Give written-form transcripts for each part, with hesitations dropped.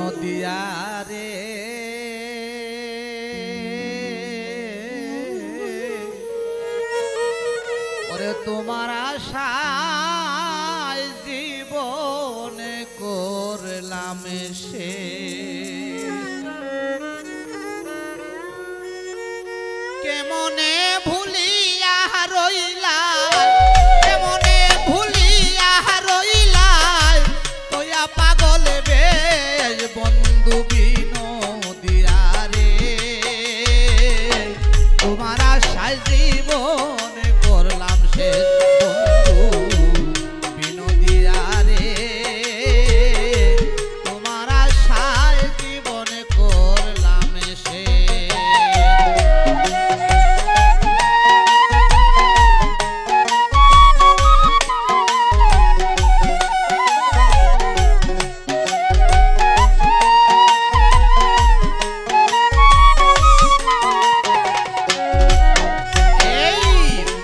বিনোদিয়া রে ওরে তোমার আশায় জীবন করলাম সে কেমনে ভুলিয়া রইলা কেমনে ভুলিয়া রইলা তোয়া পাগল বেশ বন্ধু বিনোদিয়া রে তোমার আশায় জীবন করলাম শেষ বন্ধু বিনোদিয়া রে তোমার আশায় জীবন করলাম শেষ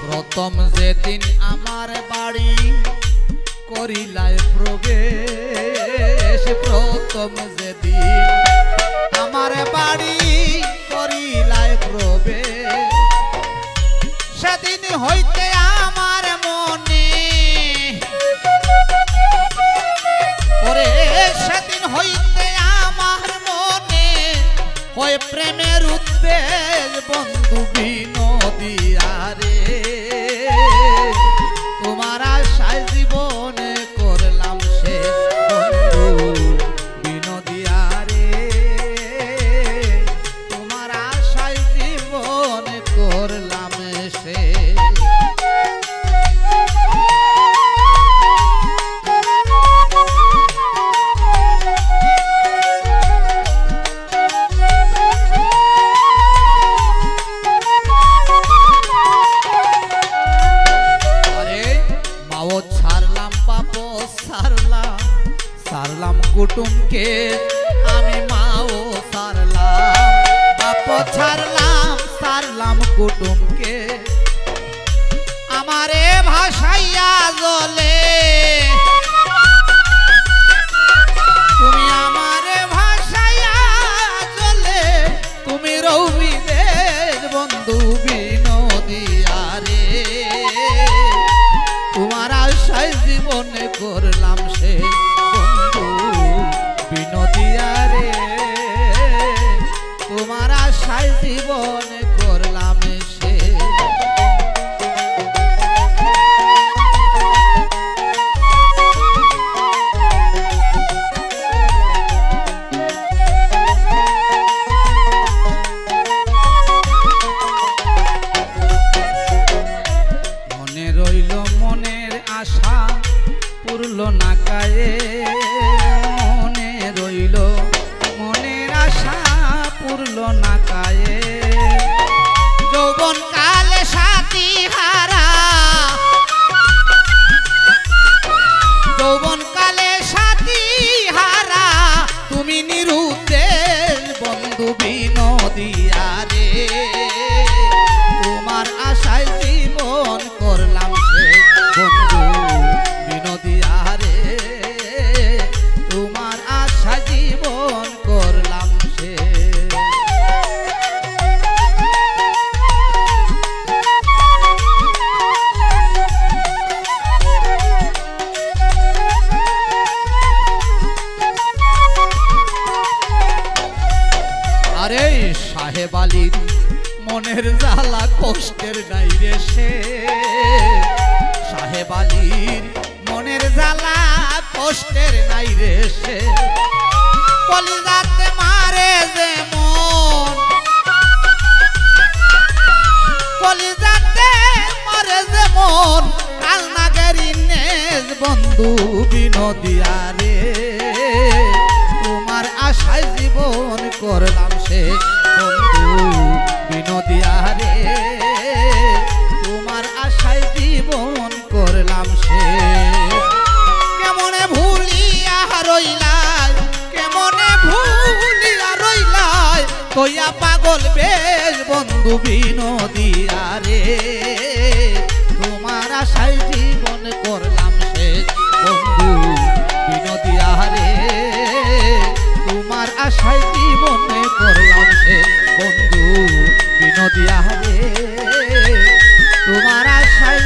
প্রথম যেদিন আমার বাড়ি করিলাই প্রবেশ প্রথম যেদিন আমার বাড়ি করিলাই প্রবেশ সেদিন হইতে আমার মনে ওরে সেদিন হইতে আমার মনে হয় প্রেমের উদ্বেগ বন্ধু বিনোদিয়া রে তোমার আশায় জীবনে করলাম সে বন্ধু বিনোদিয়া রে তোমার আশায় জীবন করলাম সে সারলাম কুটুমকে আমি মাও সারলাম বাপ সারলাম কুটুমকে আমারে ভাসাইয়া জলে তুমি আমারে ভাসাইয়া জলে তুমি রৌবি দেশ বন্ধু বিনোদিয়া রে তোমার আশায় জীবনে করলাম সে বিনোদিয়া রে তোমার আশায় জীবন করলাম সে মনে রইল মনের আশা পুরল না কায়ে মনে রইল মনের আশা পুরল না কায়ে যৌবন কালে সাথী হারা যৌবন কালে সাথী হারা তুমি নিরুদ্দেশ বন্ধু বিনোদিয়া রে তোমার আশায় জীবন করলাম সে বন্ধু বিনোদিয়া রে তোমার আশা জীবন করলাম সে আরে সাহেব আলীর মনের জ্বালা কষ্টের নাই রে সে সাহেব আলীর মনের জ্বালা কষ্টের নাই রে সে কলিজাতে মারে যে মন কলিজাতে মারে যে মন কাল নাগেরি নেজ বন্ধু বিনোদিয়া রে তোমার আশায় জীবন করলাম সে বন্ধু বিনোদিয়া রে তোমার আশায় জীবন করলাম সে কেমনে ভুলিয়া রইলাই কেমনে ভুলিয়া রইলাই তোয়া পাগল বেশ বন্ধু বিনোদিয়া রে তোমার আশায় জীবন করলাম সে বন্ধু বিনোদিয়া রে তোমার নদিয়া রে তোমার আশায়